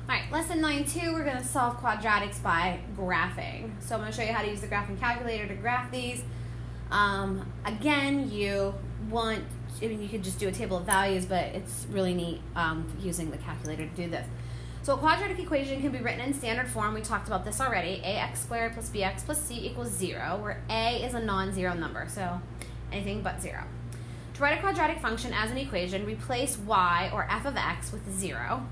Alright, lesson 9.2, we're going to solve quadratics by graphing. So I'm going to show you how to use the graphing calculator to graph these. Again, you could just do a table of values, but it's really neat using the calculator to do this. So a quadratic equation can be written in standard form. We talked about this already. ax squared plus bx plus c equals 0, where a is a non-zero number, so anything but 0. To write a quadratic function as an equation, replace y, or f of x, with 0.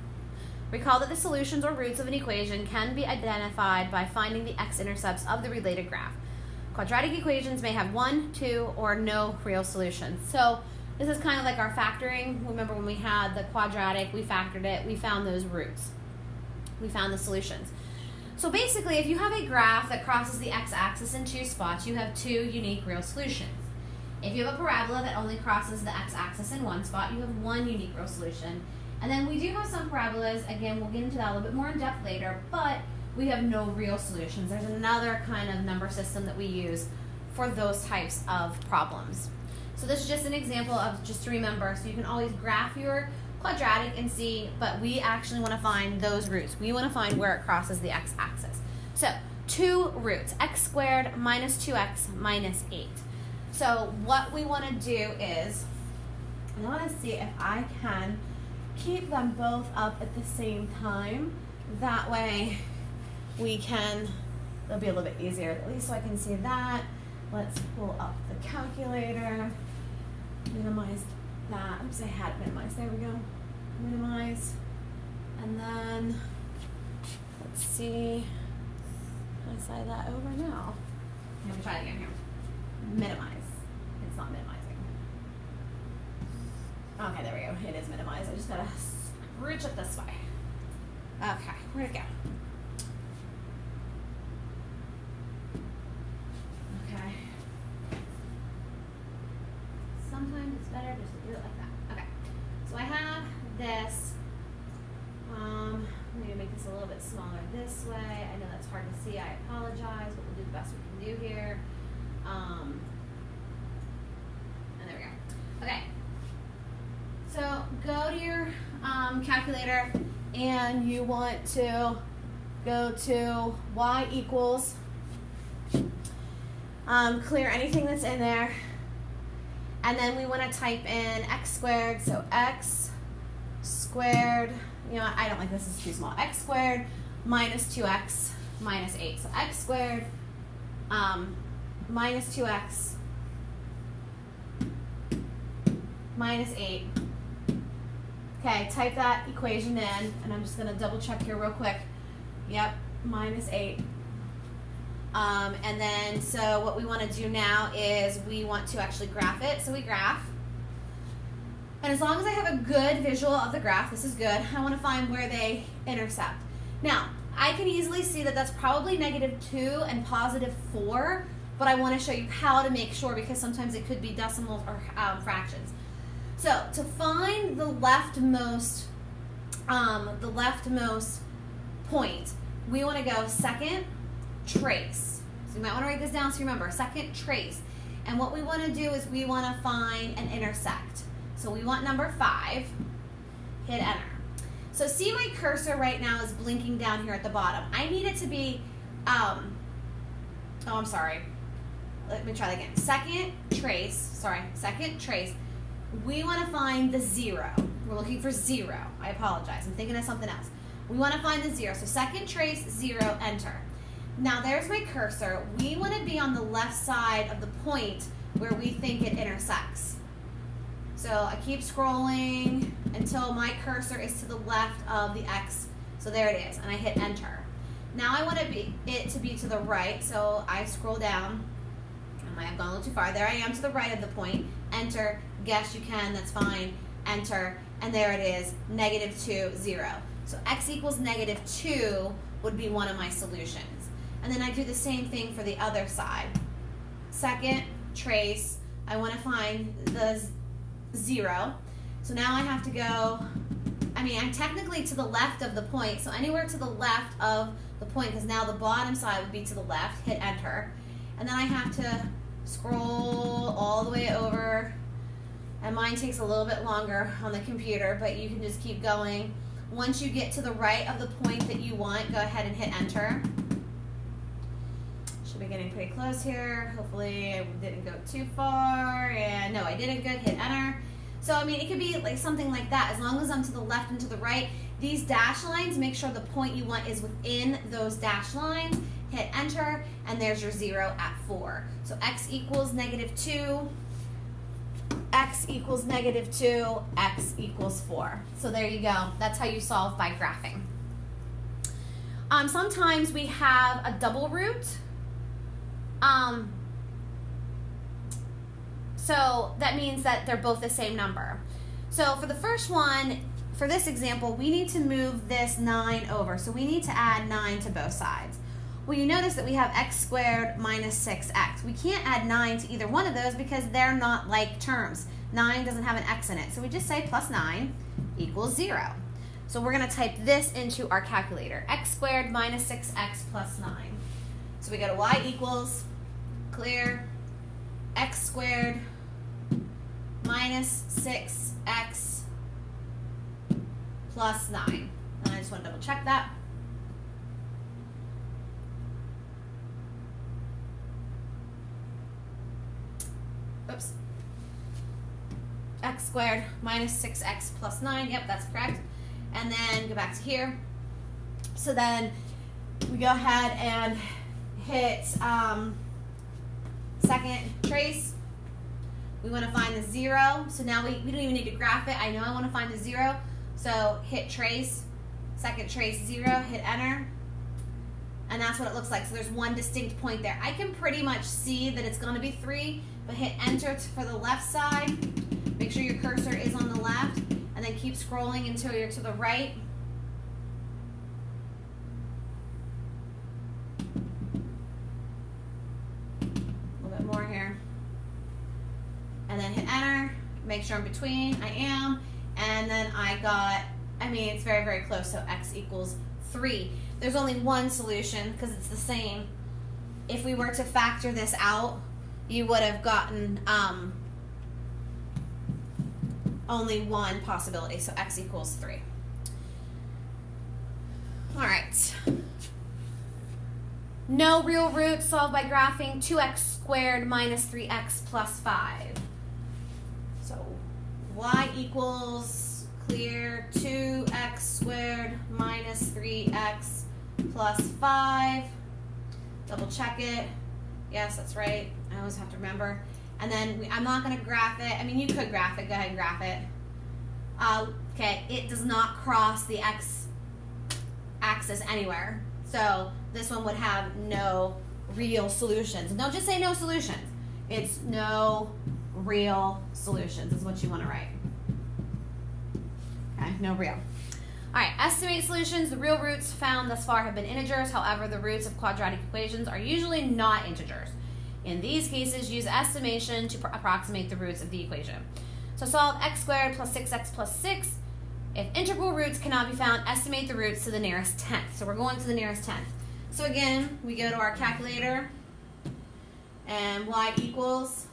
Recall that the solutions or roots of an equation can be identified by finding the x-intercepts of the related graph. Quadratic equations may have 1, 2, or no real solutions. So this is kind of like our factoring. Remember when we had the quadratic, we factored it, we found those roots. We found the solutions. So basically, if you have a graph that crosses the x-axis in 2 spots, you have 2 unique real solutions. If you have a parabola that only crosses the x-axis in 1 spot, you have 1 unique real solution. And then we do have some parabolas, again, we'll get into that a little bit more in depth later, but we have no real solutions. There's another kind of number system that we use for those types of problems. So this is just an example of just to remember, so you can always graph your quadratic and see, but we actually want to find those roots. We want to find where it crosses the x-axis. So 2 roots, x squared minus 2x minus 8. So what we want to do is, I want to see if I can keep them both up at the same time. That way we can, it'll be a little bit easier, at least so I can see that. Let's pull up the calculator, minimize that. Oops, I had minimized, there we go. Minimize, and then, let's see, can I slide that over now? Let me try it again here. Minimize, it's not minimizing. Okay, there we go. It is minimized. I just gotta reach it this way. Okay, where'd it go? Okay. Sometimes it's better just to do it like that. Okay. So I have this. Maybe make this a little bit smaller this way. I know that's hard to see. I apologize, but we'll do the best we can do here. And there we go. Okay. So go to your calculator and you want to go to y equals, clear anything that's in there, and then we want to type in x squared, so x squared, you know what, I don't like this, it's too small, x squared minus 2x minus 8, so x squared minus 2x minus 8. Okay, type that equation in, and I'm just going to double check here real quick. Yep, minus 8. And then, so what we want to do now is we want to actually graph it. So we graph. And as long as I have a good visual of the graph, this is good, I want to find where they intercept. Now, I can easily see that that's probably -2 and +4, but I want to show you how to make sure because sometimes it could be decimals or fractions. So to find the leftmost point, we want to go second trace. So you might want to write this down so you remember, second trace. And what we want to do is we want to find an intersect. So we want number 5, hit enter. So see my cursor right now is blinking down here at the bottom. I need it to be, I'm sorry. Let me try that again. Second trace. We want to find the 0. We're looking for 0. I apologize. I'm thinking of something else. We want to find the 0. So second trace, 0, enter. Now there's my cursor. We want to be on the left side of the point where we think it intersects. So I keep scrolling until my cursor is to the left of the X. So there it is, and I hit enter. Now I want it to be to the right, so I scroll down. I might have gone a little too far. There I am to the right of the point. Enter. Guess you can, that's fine. Enter, and there it is, -2, 0. So x equals -2 would be one of my solutions. And then I do the same thing for the other side. Second trace, I want to find the 0. So now I have to go, I'm technically to the left of the point, so anywhere to the left of the point, because now the bottom side would be to the left, hit enter. And then I have to scroll all the way over, and mine takes a little bit longer on the computer, but you can just keep going Once you get to the right of the point that you want, go ahead and hit enter. Should be getting pretty close here. Hopefully I didn't go too far. And no, I didn't. Good. Hit enter. So, I mean, it could be like something like that. As long as I'm to the left and to the right, these dash lines, make sure the point you want is within those dash lines. Hit enter, and there's your 0 at 4. So x equals -2, x equals -2, x equals 4. So there you go. That's how you solve by graphing. Sometimes we have a double root. So that means that they're both the same number. So for the first one, for this example, we need to move this 9 over. So we need to add 9 to both sides. Well, you notice that we have x squared minus 6x. We can't add 9 to either one of those because they're not like terms. 9 doesn't have an x in it. So we just say plus 9 equals 0. So we're going to type this into our calculator. X squared minus 6x plus 9. So we go to y equals, clear, x squared minus 6x plus 9. And I just want to double check that. Oops. X squared minus 6x plus 9. Yep, that's correct. And then go back to here. So then we go ahead and hit second trace. We want to find the 0. So now we don't even need to graph it. I know I want to find the 0. So hit trace, second trace 0, hit enter. And that's what it looks like. So there's one distinct point there. I can pretty much see that it's going to be 3, but hit enter for the left side. Make sure your cursor is on the left, and then keep scrolling until you're to the right. A little bit more here. And then hit enter. Make sure I'm between. I am. And then I got, I mean, it's very, very close. So x equals 3. There's only one solution because it's the same. If we were to factor this out, you would have gotten only one possibility. So x equals 3. All right. No real root, solved by graphing. 2x squared minus 3x plus 5. So y equals, clear, 2x squared minus 3x plus 5. Double check it. Yes, that's right. I always have to remember. And then I'm not going to graph it. I mean, you could graph it. Go ahead and graph it. Okay, it does not cross the x-axis anywhere. So this one would have no real solutions. Don't just say no solutions. It's no real solutions is what you want to write. Okay, no real. All right, estimate solutions. The real roots found thus far have been integers. However, the roots of quadratic equations are usually not integers. In these cases, use estimation to approximate the roots of the equation. So solve x squared plus 6x plus 6. If integral roots cannot be found, estimate the roots to the nearest tenth. So we're going to the nearest tenth. So again, we go to our calculator, and y equals,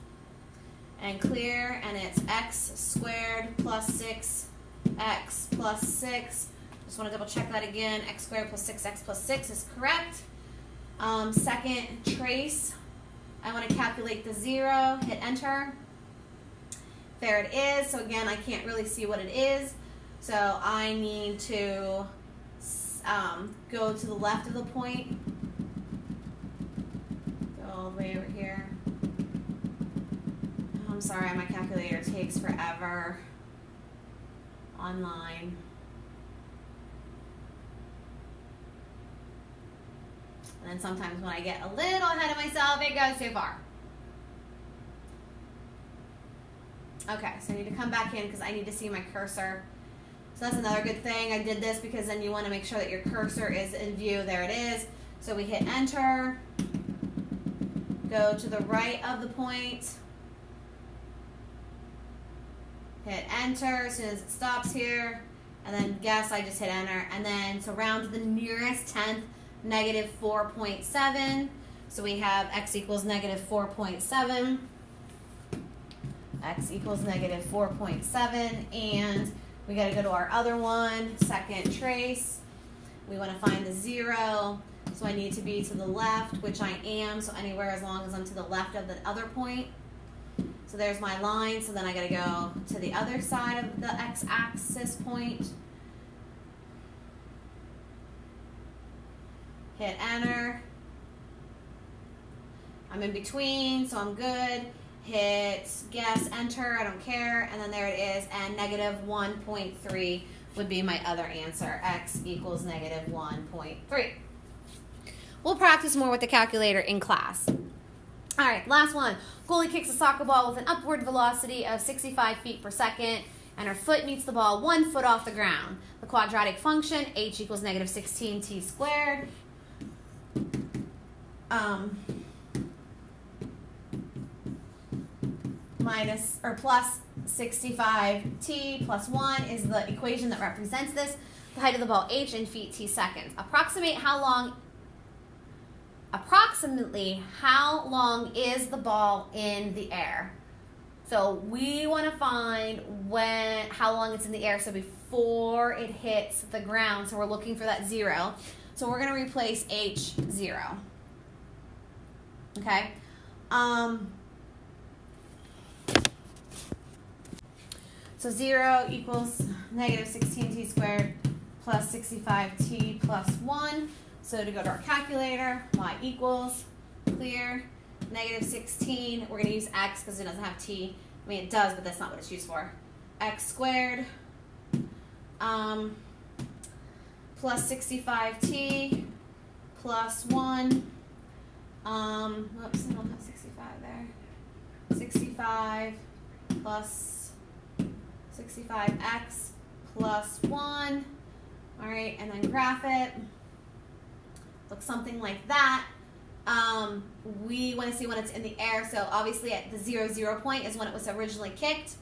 and clear, and it's x squared plus 6x plus 6. Just want to double check that again. X squared plus 6x plus 6 is correct. Second trace, I want to calculate the 0, hit enter. There it is. So again, I can't really see what it is. So I need to go to the left of the point. Go all the way over here. Oh, I'm sorry, my calculator takes forever online. And then sometimes when I get a little ahead of myself, it goes too far. Okay, so I need to come back in because I need to see my cursor. So that's another good thing. I did this because then you want to make sure that your cursor is in view. There it is. So we hit enter. Go to the right of the point. Hit enter as soon as it stops here. And then guess I just hit enter. And then so round to the nearest tenth, negative 4.7. So we have x equals negative 4.7. X equals negative 4.7. And We got to go to our other one, second trace. We want to find the 0. So I need to be to the left, which I am. So anywhere as long as I'm to the left of the other point. So there's my line. So then I got to go to the other side of the x-axis point. Hit enter. I'm in between, so I'm good. Hit guess, enter, I don't care. And then there it is. And negative 1.3 would be my other answer. X equals negative 1.3. We'll practice more with the calculator in class. All right, last one. Goalie kicks a soccer ball with an upward velocity of 65 feet per second, and her foot meets the ball 1 foot off the ground. The quadratic function, h equals negative 16t squared. Minus or plus 65t plus 1 is the equation that represents this. The height of the ball, h, in feet, t seconds. Approximately how long is the ball in the air? So we want to find how long it's in the air, so before it hits the ground. So we're looking for that 0. So we're going to replace h 0. Okay. So 0 equals negative 16t squared plus 65t plus 1. So to go to our calculator, y equals, clear, negative 16. We're going to use x because it doesn't have t. I mean, it does, but that's not what it's used for. X squared plus 65t plus 1. Oops, I don't have 65 there. 65 plus 65x plus 1. All right, and then graph it. Looks something like that. We want to see when it's in the air. So obviously at the 0 point is when it was originally kicked.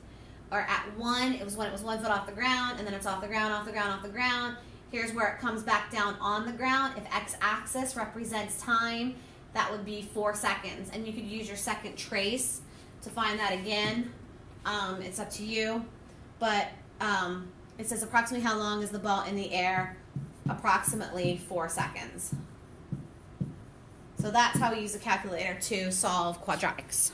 Or at 1, it was when it was 1 foot off the ground, and then it's off the ground, off the ground, off the ground. Here's where it comes back down on the ground. If x-axis represents time, that would be 4 seconds. And you could use your second trace to find that again. It's up to you. But it says approximately how long is the ball in the air? Approximately 4 seconds. So that's how we use a calculator to solve quadratics.